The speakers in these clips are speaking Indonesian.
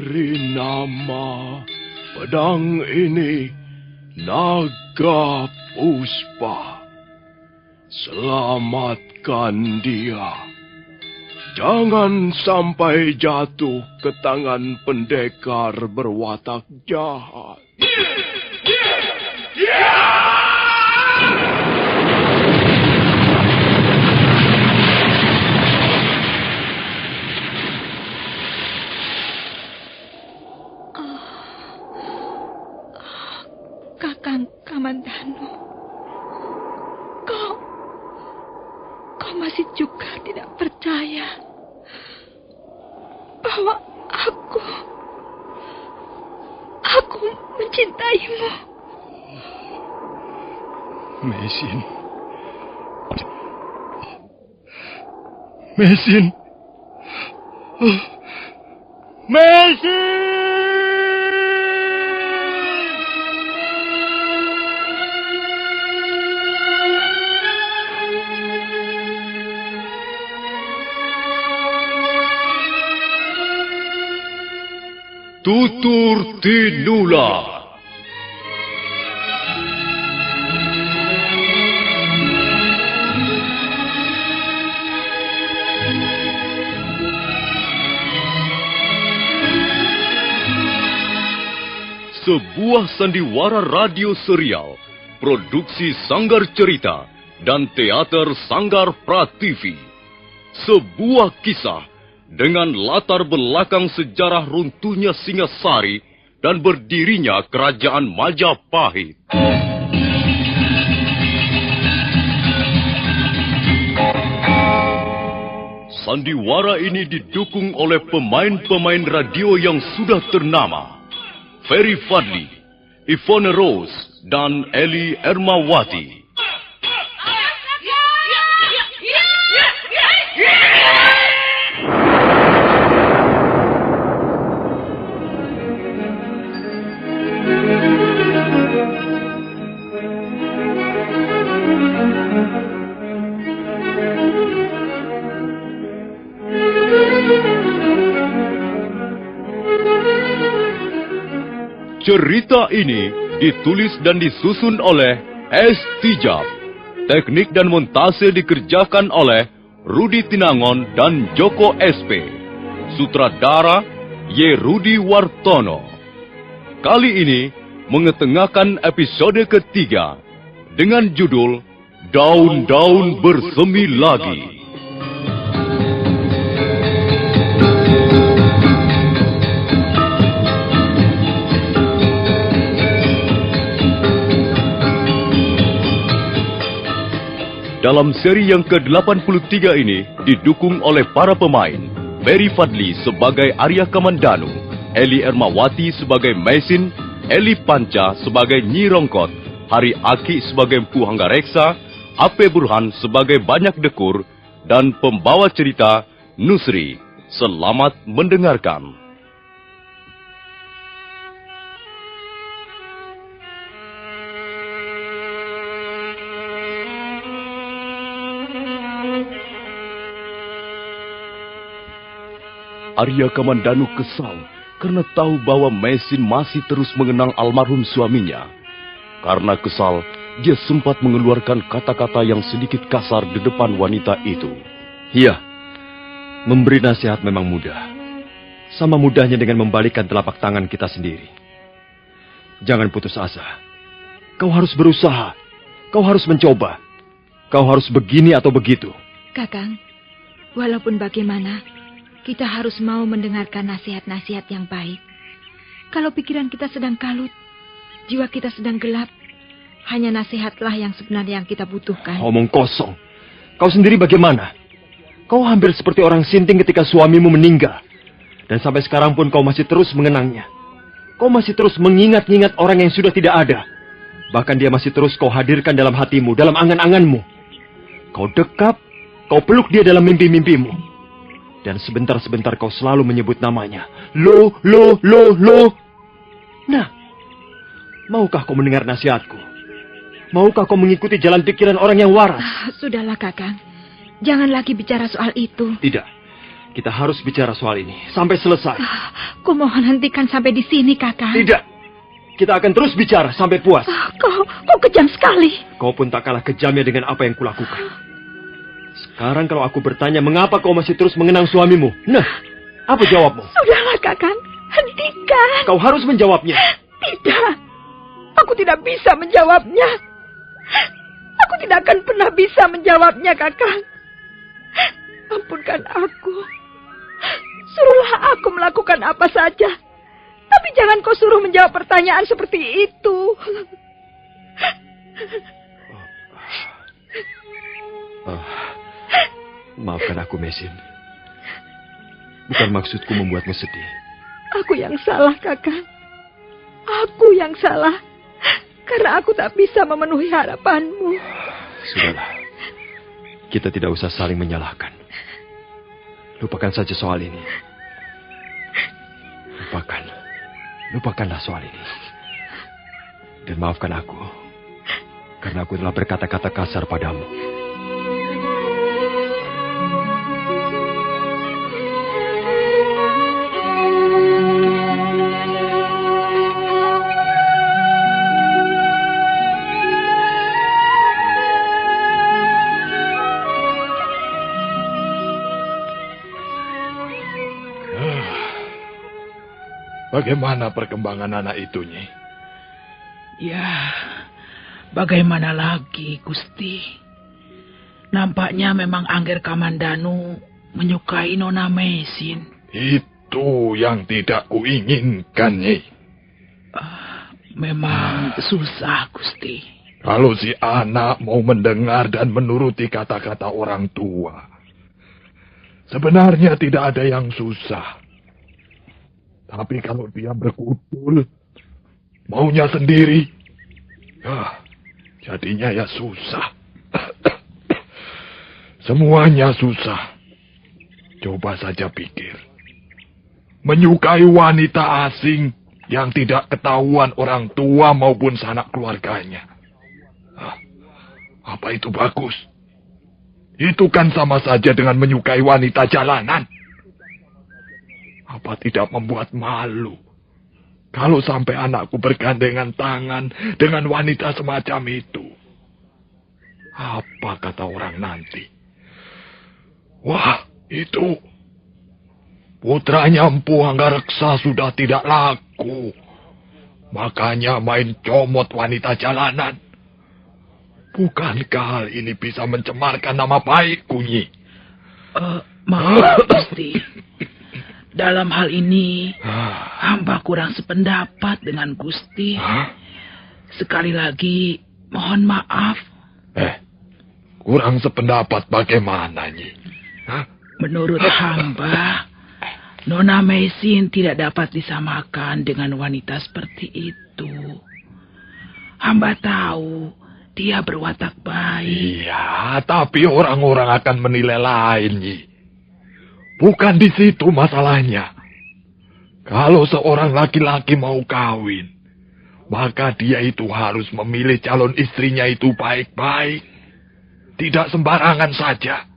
Beri nama pedang ini Naga Puspa. Selamatkan dia. Jangan sampai jatuh ke tangan pendekar berwatak jahat. Kakang Kamandanu, kau masih juga tidak percaya bahwa aku mencintaimu. Mesin. Tutur Tinula. Sebuah sandiwara radio serial, produksi Sanggar Cerita dan Teater Sanggar Prativi. Sebuah kisah dengan latar belakang sejarah runtuhnya Singasari dan berdirinya Kerajaan Majapahit. Sandiwara ini didukung oleh pemain-pemain radio yang sudah ternama. Ferry Fadli, Yvonne Rose, dan Eli Ermawati. Cerita ini ditulis dan disusun oleh S. Tijab. Teknik dan montase dikerjakan oleh Rudi Tinangon dan Joko SP. Sutradara Y. Rudi Wartono. Kali ini mengetengahkan episode ketiga dengan judul Daun-Daun Bersemi Lagi. Dalam seri yang ke-83 ini didukung oleh para pemain Ferry Fadli sebagai Arya Kamandanu, Eli Ermawati sebagai Mesin, Eli Panca sebagai Nyi Rongkot, Hari Aki sebagai Empu Hanggareksa, Ape Burhan sebagai Banyak Dekur, dan pembawa cerita Nusri. Selamat mendengarkan. Arya Kamandanu kesal karena tahu bahwa Mesin masih terus mengenang almarhum suaminya. Karena kesal, dia sempat mengeluarkan kata-kata yang sedikit kasar di depan wanita itu. Iya, memberi nasihat memang mudah. Sama mudahnya dengan membalikkan telapak tangan kita sendiri. Jangan putus asa. Kau harus berusaha. Kau harus mencoba. Kau harus begini atau begitu. Kakang, walaupun bagaimana, kita harus mau mendengarkan nasihat-nasihat yang baik. Kalau pikiran kita sedang kalut, jiwa kita sedang gelap, hanya nasihatlah yang sebenarnya yang kita butuhkan. Omong kosong. Kau sendiri bagaimana? Kau hampir seperti orang sinting ketika suamimu meninggal. Dan sampai sekarang pun kau masih terus mengenangnya. Kau masih terus mengingat-ingat orang yang sudah tidak ada. Bahkan dia masih terus kau hadirkan dalam hatimu, dalam angan-anganmu. Kau dekap, kau peluk dia dalam mimpi-mimpimu. Dan sebentar-sebentar kau selalu menyebut namanya. Lo. Nah, maukah kau mendengar nasihatku? Maukah kau mengikuti jalan pikiran orang yang waras? Sudahlah, Kakang. Jangan lagi bicara soal itu. Tidak. Kita harus bicara soal ini sampai selesai. Kumohon hentikan sampai di sini, Kakang. Tidak. Kita akan terus bicara sampai puas. Kau kejam sekali. Kau pun tak kalah kejamnya dengan apa yang kulakukan. Sekarang kalau aku bertanya mengapa kau masih terus mengenang suamimu. Nah, apa jawabmu? Sudahlah, Kakang. Hentikan. Kau harus menjawabnya. Tidak. Aku tidak bisa menjawabnya. Aku tidak akan pernah bisa menjawabnya, Kakang. Ampunkan aku. Suruhlah aku melakukan apa saja. Tapi jangan kau suruh menjawab pertanyaan seperti itu. Maafkan aku, Mesin. Bukan maksudku membuatmu sedih. Aku yang salah, Kakang. Aku yang salah. Karena aku tak bisa memenuhi harapanmu. Sudahlah. Kita tidak usah saling menyalahkan. Lupakan saja soal ini. Lupakanlah soal ini. Dan maafkan aku. Karena aku telah berkata-kata kasar padamu. Bagaimana perkembangan anak itu, Nyi? Ya, bagaimana lagi, Gusti? Nampaknya memang Angger Kamandanu menyukai Nona Mesin. Itu yang tidak kuinginkan, Nyi. Memang susah, Gusti. Kalau si anak mau mendengar dan menuruti kata-kata orang tua, sebenarnya tidak ada yang susah. Tapi kalau dia berkutul, maunya sendiri, jadinya ya susah. Semuanya susah. Coba saja pikir. Menyukai wanita asing yang tidak ketahuan orang tua maupun sanak keluarganya. Apa itu bagus? Itu kan sama saja dengan menyukai wanita jalanan. Apa tidak membuat malu kalau sampai anakku bergandengan tangan dengan wanita semacam itu? Apa kata orang nanti? Wah, itu putranya Empu Anggareksa sudah tidak laku. Makanya main comot wanita jalanan. Bukankah hal ini bisa mencemarkan nama baikku, Nyi? Maaf, Gusti. Dalam hal ini, hamba kurang sependapat dengan Gusti. Sekali lagi, mohon maaf. Kurang sependapat bagaimana, Nyi? Menurut hamba, Nona Mesin tidak dapat disamakan dengan wanita seperti itu. Hamba tahu dia berwatak baik. Iya, tapi orang-orang akan menilai lain, Nyi. Bukan di situ masalahnya. Kalau seorang laki-laki mau kawin, maka dia itu harus memilih calon istrinya itu baik-baik. Tidak sembarangan saja.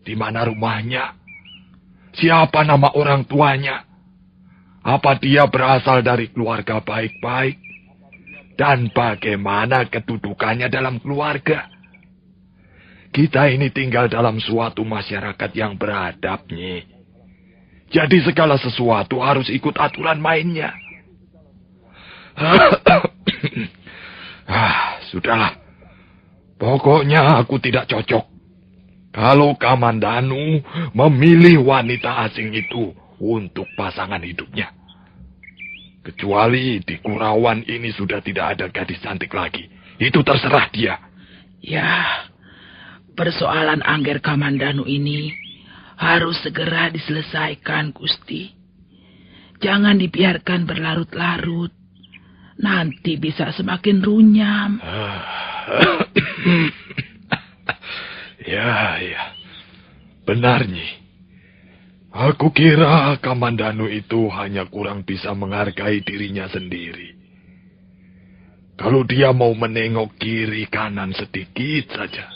Di mana rumahnya? Siapa nama orang tuanya? Apa dia berasal dari keluarga baik-baik? Dan bagaimana kedudukannya dalam keluarga? Kita ini tinggal dalam suatu masyarakat yang beradab, Nyi. Jadi segala sesuatu harus ikut aturan mainnya. Sudahlah. Pokoknya aku tidak cocok kalau Kamandanu memilih wanita asing itu untuk pasangan hidupnya. Kecuali di Kurawan ini sudah tidak ada gadis cantik lagi. Itu terserah dia. Ya, persoalan Angger Kamandanu ini harus segera diselesaikan, Gusti. Jangan dibiarkan berlarut-larut. Nanti bisa semakin runyam. Ya. Benar, Nyi. Aku kira Kamandanu itu hanya kurang bisa menghargai dirinya sendiri. Kalau dia mau menengok kiri kanan sedikit saja,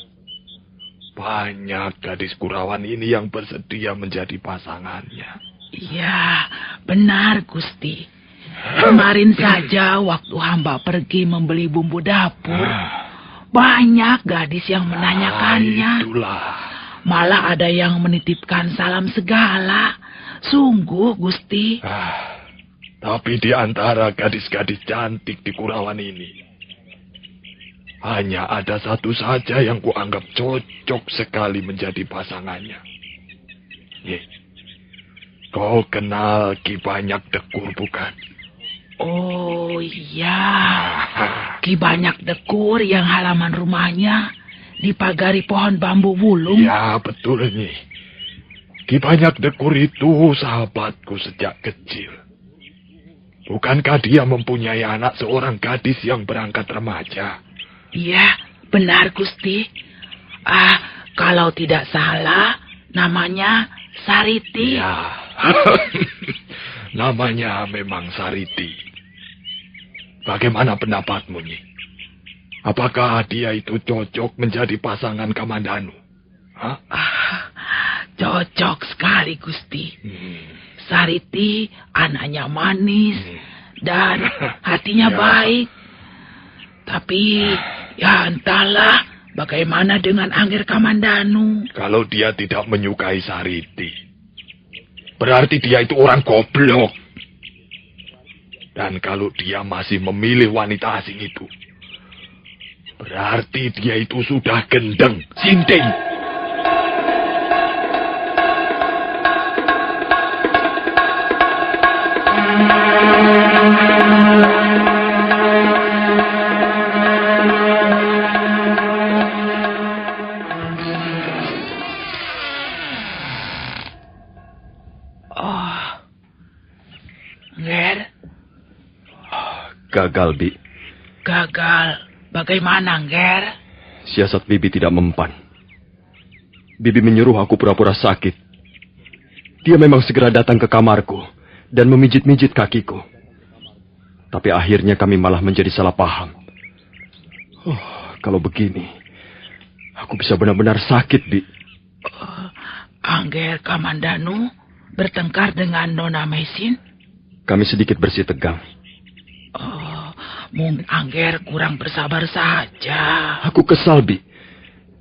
banyak gadis Kurawan ini yang bersedia menjadi pasangannya. Iya, benar Gusti. Kemarin saja waktu hamba pergi membeli bumbu dapur, banyak gadis yang menanyakannya. Itulah. Malah ada yang menitipkan salam segala. Sungguh, Gusti. Tapi di antara gadis-gadis cantik di Kurawan ini, hanya ada satu saja yang kuanggap cocok sekali menjadi pasangannya. Kau kenal Ki Banyak Dekur, bukan? Oh iya, Ki Banyak Dekur yang halaman rumahnya dipagari pohon bambu wulung. Ya, betul nih. Ki Banyak Dekur itu sahabatku sejak kecil. Bukankah dia mempunyai anak seorang gadis yang berangkat remaja? Iya, benar Gusti. Kalau tidak salah, namanya Sariti. Ya, namanya memang Sariti. Bagaimana pendapatmu, Nyi? Apakah dia itu cocok menjadi pasangan Kamandanu? Cocok sekali, Gusti. Sariti anaknya manis dan hatinya baik. Tapi ya entahlah bagaimana dengan Angger Kamandanu. Kalau dia tidak menyukai Sariti, berarti dia itu orang goblok. Dan kalau dia masih memilih wanita asing itu, berarti dia itu sudah gendeng, sinting. Gagal, Bi. Gagal. Bagaimana, Nger? Siasat Bibi tidak mempan. Bibi menyuruh aku pura-pura sakit. Dia memang segera datang ke kamarku dan memijit-mijit kakiku. Tapi akhirnya kami malah menjadi salah paham. Kalau begini, aku bisa benar-benar sakit, Bi. Angger Kamandanu bertengkar dengan Nona Mesin? Kami sedikit bersih tegang. Mungkin Angger kurang bersabar saja. Aku kesal, Bi.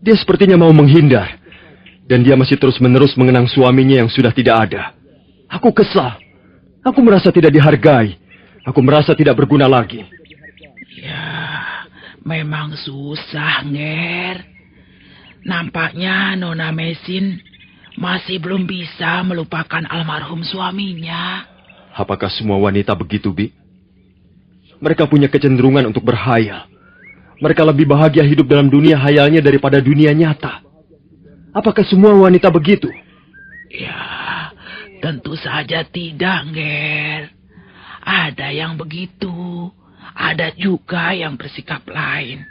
Dia sepertinya mau menghindar. Dan dia masih terus-menerus mengenang suaminya yang sudah tidak ada. Aku kesal. Aku merasa tidak dihargai. Aku merasa tidak berguna lagi. Ya, memang susah, Nger. Nampaknya Nona Mesin masih belum bisa melupakan almarhum suaminya. Apakah semua wanita begitu, Bi? Mereka punya kecenderungan untuk berhayal. Mereka lebih bahagia hidup dalam dunia hayalnya daripada dunia nyata. Apakah semua wanita begitu? Ya, tentu saja tidak, Nger. Ada yang begitu. Ada juga yang bersikap lain.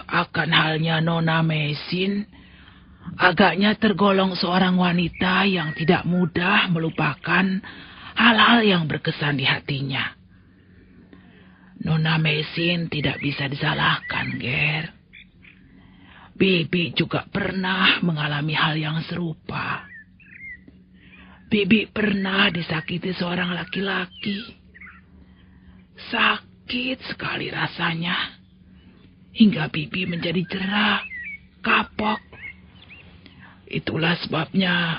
Akan halnya Nona Mesin, agaknya tergolong seorang wanita yang tidak mudah melupakan hal-hal yang berkesan di hatinya. Nona Mesin tidak bisa disalahkan, Ger. Bibi juga pernah mengalami hal yang serupa. Bibi pernah disakiti seorang laki-laki. Sakit sekali rasanya. Hingga Bibi menjadi jerah, kapok. Itulah sebabnya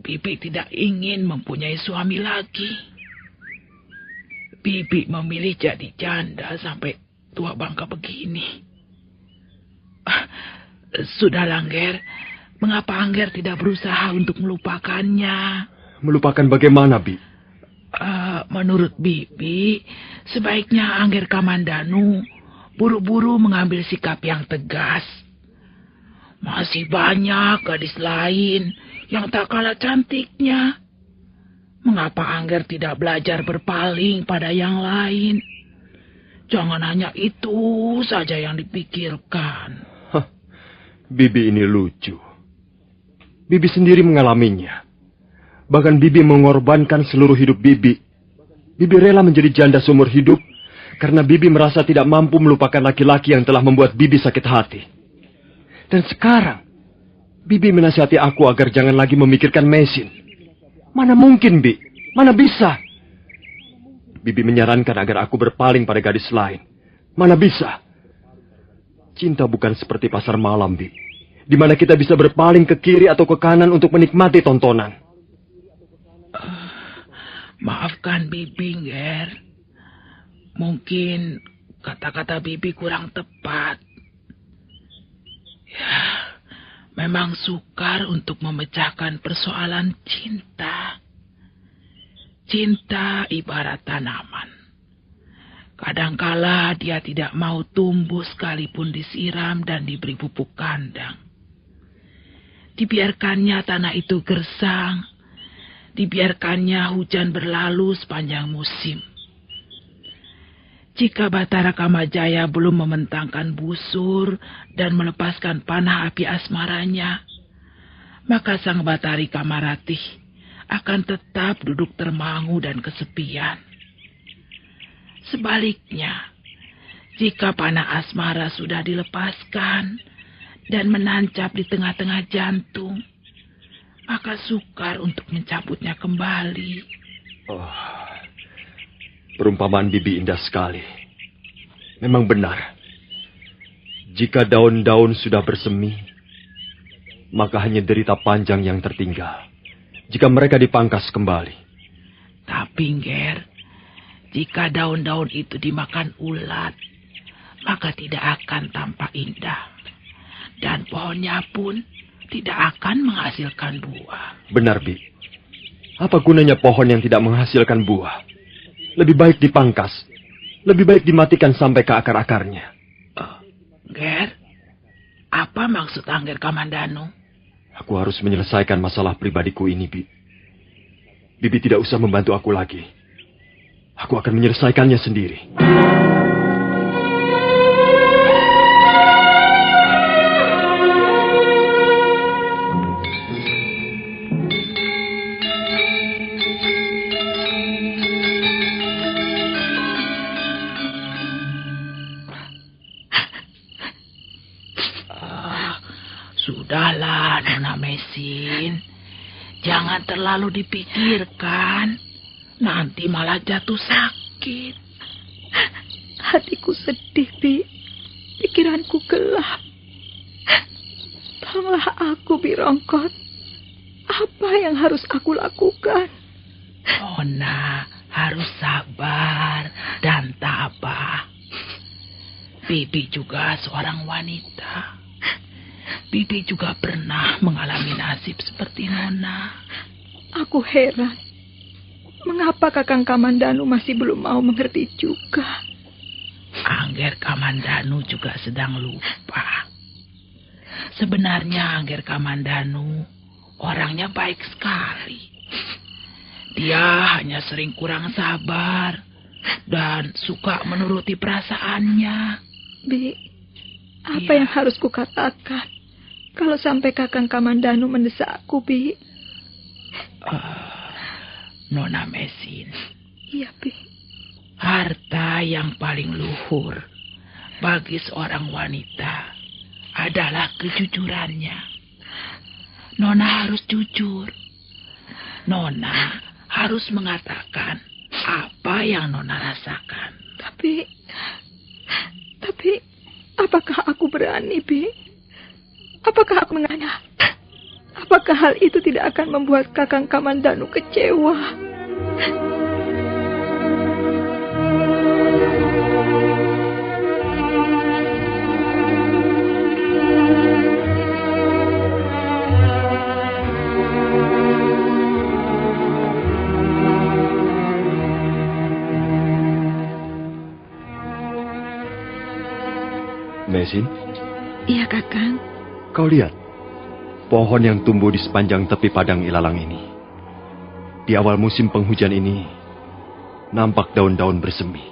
Bibi tidak ingin mempunyai suami lagi. Bibi memilih jadi janda sampai tua bangka begini. Sudahlah, Angger. Mengapa Angger tidak berusaha untuk melupakannya? Melupakan bagaimana, Bi? Menurut Bibi, sebaiknya Angger Kamandanu buru-buru mengambil sikap yang tegas. Masih banyak gadis lain yang tak kalah cantiknya. Mengapa Angger tidak belajar berpaling pada yang lain? Jangan hanya itu saja yang dipikirkan. Bibi ini lucu. Bibi sendiri mengalaminya. Bahkan Bibi mengorbankan seluruh hidup Bibi. Bibi rela menjadi janda seumur hidup karena Bibi merasa tidak mampu melupakan laki-laki yang telah membuat Bibi sakit hati. Dan sekarang, Bibi menasihati aku agar jangan lagi memikirkan Mesin. Mana mungkin, Bi? Mana bisa? Bibi menyarankan agar aku berpaling pada gadis lain. Mana bisa? Cinta bukan seperti pasar malam, Bi, di mana kita bisa berpaling ke kiri atau ke kanan untuk menikmati tontonan. Maafkan Bibi, Nger. Mungkin kata-kata Bibi kurang tepat. Ya, memang sukar untuk memecahkan persoalan cinta. Cinta ibarat tanaman. Kadangkala dia tidak mau tumbuh sekalipun disiram dan diberi pupuk kandang. Dibiarkannya tanah itu gersang, dibiarkannya hujan berlalu sepanjang musim. Jika Batara Kamajaya belum membentangkan busur dan melepaskan panah api asmaranya, maka sang Batari Kamaratih akan tetap duduk termangu dan kesepian. Sebaliknya, jika panah asmara sudah dilepaskan dan menancap di tengah-tengah jantung, maka sukar untuk mencabutnya kembali. Oh, perumpamaan Bibi indah sekali. Memang benar. Jika daun-daun sudah bersemi, maka hanya derita panjang yang tertinggal jika mereka dipangkas kembali. Tapi, Nger, jika daun-daun itu dimakan ulat, maka tidak akan tampak indah. Dan pohonnya pun tidak akan menghasilkan buah. Benar, Bi. Apa gunanya pohon yang tidak menghasilkan buah? Lebih baik dipangkas. Lebih baik dimatikan sampai ke akar-akarnya. Nger, apa maksud Angger Kamandanu? Aku harus menyelesaikan masalah pribadiku ini, Bi. Bibi tidak usah membantu aku lagi. Aku akan menyelesaikannya sendiri. Sudahlah, Nona Mesin. Jangan terlalu dipikirkan. Nanti malah jatuh sakit. Hatiku sedih, Bi. Pikiranku gelap. Tolonglah aku, Bi Rongkot. Apa yang harus aku lakukan? Nona harus sabar dan tabah. Bibi juga seorang wanita. Bibi juga pernah mengalami nasib seperti Nona. Aku heran. Mengapa Kakang Kamandanu masih belum mau mengerti juga? Angger Kamandanu juga sedang lupa. Sebenarnya Angger Kamandanu orangnya baik sekali. Dia hanya sering kurang sabar dan suka menuruti perasaannya. Bi, apa yang harus kukatakan? Kalau sampai Kakang Kamandanu mendesakku, Bi. Nona Mesin. Iya, Bi. Harta yang paling luhur bagi seorang wanita adalah kejujurannya. Nona harus jujur. Nona harus mengatakan apa yang Nona rasakan. Tapi, apakah aku berani, Bi? Apakah aku mengalah? Apakah hal itu tidak akan membuat Kakang Kamandanu kecewa? Mesin? Iya, Kakang. Kau lihat, pohon yang tumbuh di sepanjang tepi padang ilalang ini. Di awal musim penghujan ini, nampak daun-daun bersemi.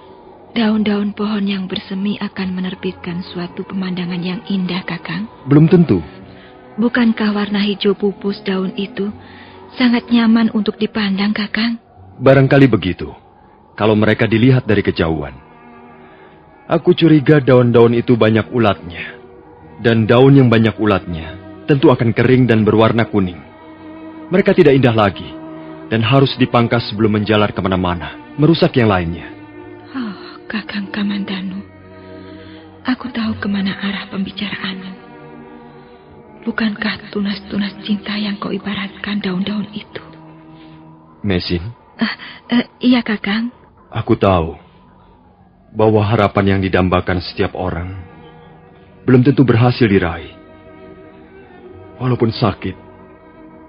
Daun-daun pohon yang bersemi akan menerbitkan suatu pemandangan yang indah, Kakang. Belum tentu. Bukankah warna hijau pupus daun itu sangat nyaman untuk dipandang, Kakang? Barangkali begitu, kalau mereka dilihat dari kejauhan. Aku curiga daun-daun itu banyak ulatnya. Dan daun yang banyak ulatnya tentu akan kering dan berwarna kuning. Mereka tidak indah lagi dan harus dipangkas sebelum menjalar kemana-mana, merusak yang lainnya. Oh, Kakang Kamandanu. Aku tahu kemana arah pembicaraanmu. Bukankah tunas-tunas cinta yang kau ibaratkan daun-daun itu? Mesin, Iya, Kakang. aku tahu bahwa harapan yang didambakan setiap orang belum tentu berhasil diraih. Walaupun sakit,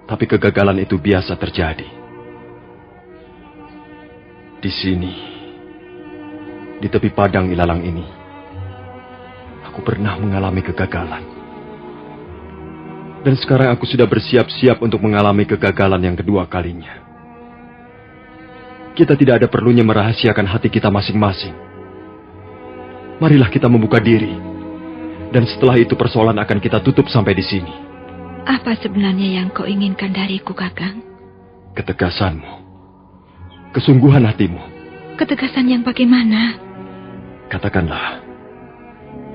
tapi kegagalan itu biasa terjadi. Di sini, di tepi padang ilalang ini, aku pernah mengalami kegagalan. Dan sekarang aku sudah bersiap-siap untuk mengalami kegagalan yang kedua kalinya. Kita tidak ada perlunya merahasiakan hati kita masing-masing. Marilah kita membuka diri. Dan setelah itu persoalan akan kita tutup sampai di sini. Apa sebenarnya yang kau inginkan dariku, Kakang? Ketegasanmu. Kesungguhan hatimu. Ketegasan yang bagaimana? Katakanlah.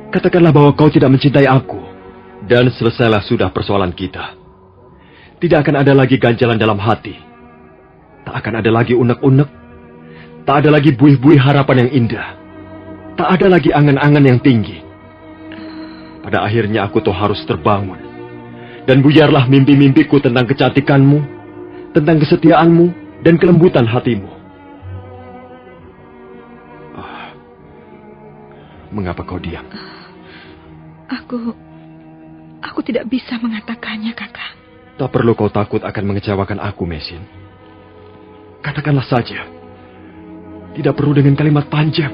Katakanlah bahwa kau tidak mencintai aku. Dan selesailah sudah persoalan kita. Tidak akan ada lagi ganjalan dalam hati. Tak akan ada lagi unek-unek. Tak ada lagi buih-buih harapan yang indah. Tak ada lagi angan-angan yang tinggi. Pada akhirnya aku tuh harus terbangun. Dan buyarlah mimpi-mimpiku tentang kecantikanmu, tentang kesetiaanmu, dan kelembutan hatimu. Mengapa kau diam? Aku tidak bisa mengatakannya, Kakang. Tak perlu kau takut akan mengecewakan aku, Mesin. Katakanlah saja. Tidak perlu dengan kalimat panjang.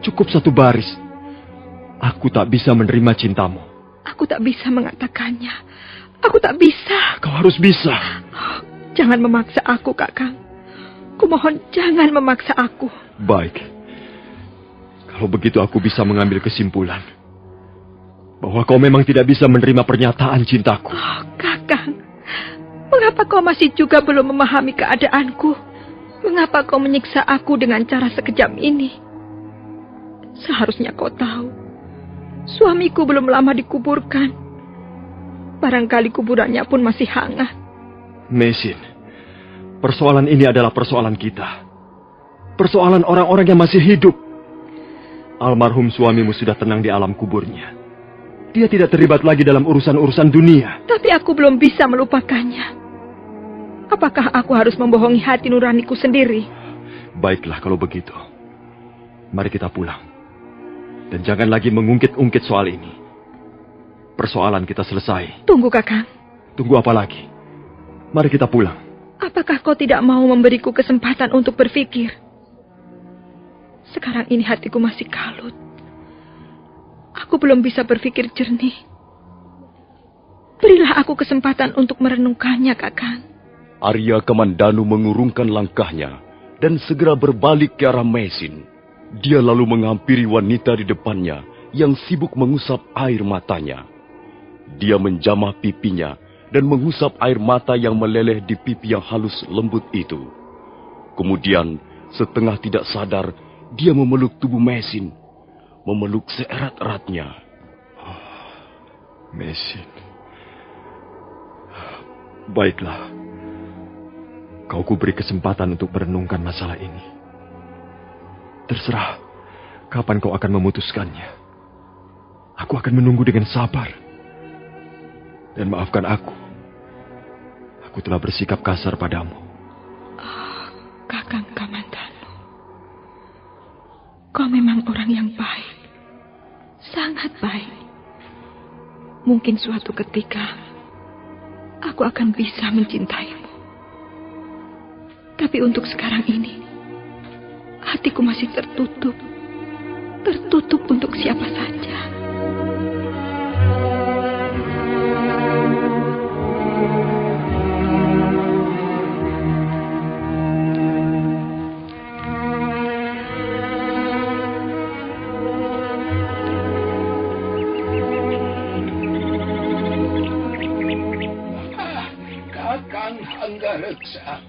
Cukup satu baris. Aku tak bisa menerima cintamu. Aku tak bisa mengatakannya. Aku tak bisa. Kau harus bisa. Jangan memaksa aku, Kakang. Kumohon jangan memaksa aku. Baik. Kalau begitu aku bisa mengambil kesimpulan bahwa kau memang tidak bisa menerima pernyataan cintaku. Oh, Kakang. Mengapa kau masih juga belum memahami keadaanku? Mengapa kau menyiksa aku dengan cara sekejam ini? Seharusnya kau tahu. Suamiku belum lama dikuburkan. Barangkali kuburannya pun masih hangat. Mesin, persoalan ini adalah persoalan kita. Persoalan orang-orang yang masih hidup. Almarhum suamimu sudah tenang di alam kuburnya. Dia tidak terlibat lagi dalam urusan-urusan dunia. Tapi aku belum bisa melupakannya. Apakah aku harus membohongi hati nuraniku sendiri? Baiklah kalau begitu. Mari kita pulang. Dan jangan lagi mengungkit-ungkit soal ini. Persoalan kita selesai. Tunggu, Kakang. Tunggu apa lagi? Mari kita pulang. Apakah kau tidak mau memberiku kesempatan untuk berpikir? Sekarang ini hatiku masih kalut. Aku belum bisa berpikir jernih. Berilah aku kesempatan untuk merenungkannya, Kakang. Arya Kamandanu mengurungkan langkahnya dan segera berbalik ke arah Mesin. Dia lalu menghampiri wanita di depannya yang sibuk mengusap air matanya. Dia menjamah pipinya dan mengusap air mata yang meleleh di pipi yang halus lembut itu. Kemudian, setengah tidak sadar, dia memeluk tubuh Mesin, memeluk seerat-eratnya. Mesin. Baiklah. Kau kuberi kesempatan untuk merenungkan masalah ini. Terserah kapan kau akan memutuskannya. Aku akan menunggu dengan sabar. Dan maafkan aku. Aku telah bersikap kasar padamu. Oh, Kakang Kamandanu. Kau memang orang yang baik. Sangat baik. Mungkin suatu ketika aku akan bisa mencintaimu. Tapi untuk sekarang ini, hatiku masih tertutup. Tertutup untuk siapa saja. Kakang Anggareksa,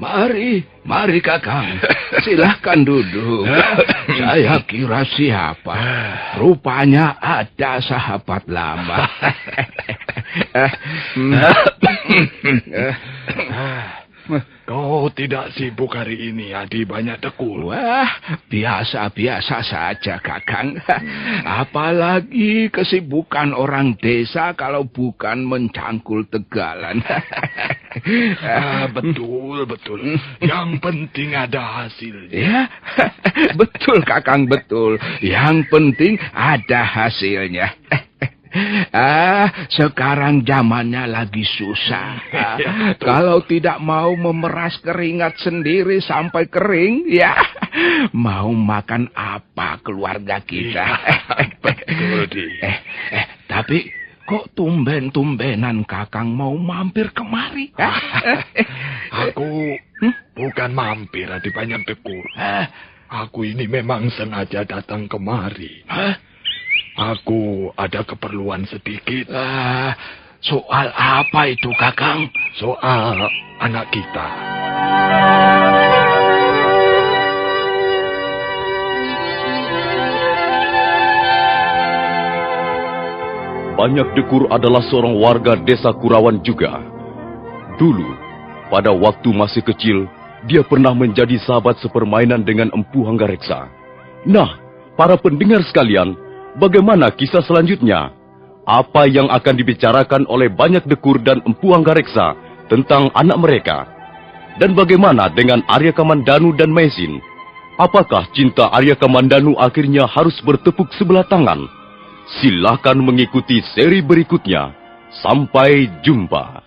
Mari Kakang. Silahkan duduk. Saya kira siapa. Rupanya ada sahabat lama. Kau tidak sibuk hari ini, Adi Banyak Tekul. Wah, biasa-biasa saja, Kakang. Apalagi kesibukan orang desa kalau bukan mencangkul tegalan. Betul. Yang penting ada hasilnya. Ya, betul, Kakang, betul. Yang penting ada hasilnya. Sekarang zamannya lagi susah. Kalau tidak mau memeras keringat sendiri sampai kering, ya mau makan apa keluarga kita? Betul, Di. Tapi kok tumben-tumbenan Kakang mau mampir kemari? Aku bukan mampir, Adi Banyak Tekul. Aku ini memang sengaja datang kemari. Aku ada keperluan sedikit. Soal apa itu, Kakang? Soal anak kita. Banyak Dekur adalah seorang warga desa Kurawan juga. Dulu, pada waktu masih kecil, dia pernah menjadi sahabat sepermainan dengan Empu Hanggareksa. Nah, para pendengar sekalian, bagaimana kisah selanjutnya? Apa yang akan dibicarakan oleh Banyak Dekur dan Empu Hanggareksa tentang anak mereka? Dan bagaimana dengan Arya Kamandanu dan Maisin? Apakah cinta Arya Kamandanu akhirnya harus bertepuk sebelah tangan? Silakan mengikuti seri berikutnya. Sampai jumpa.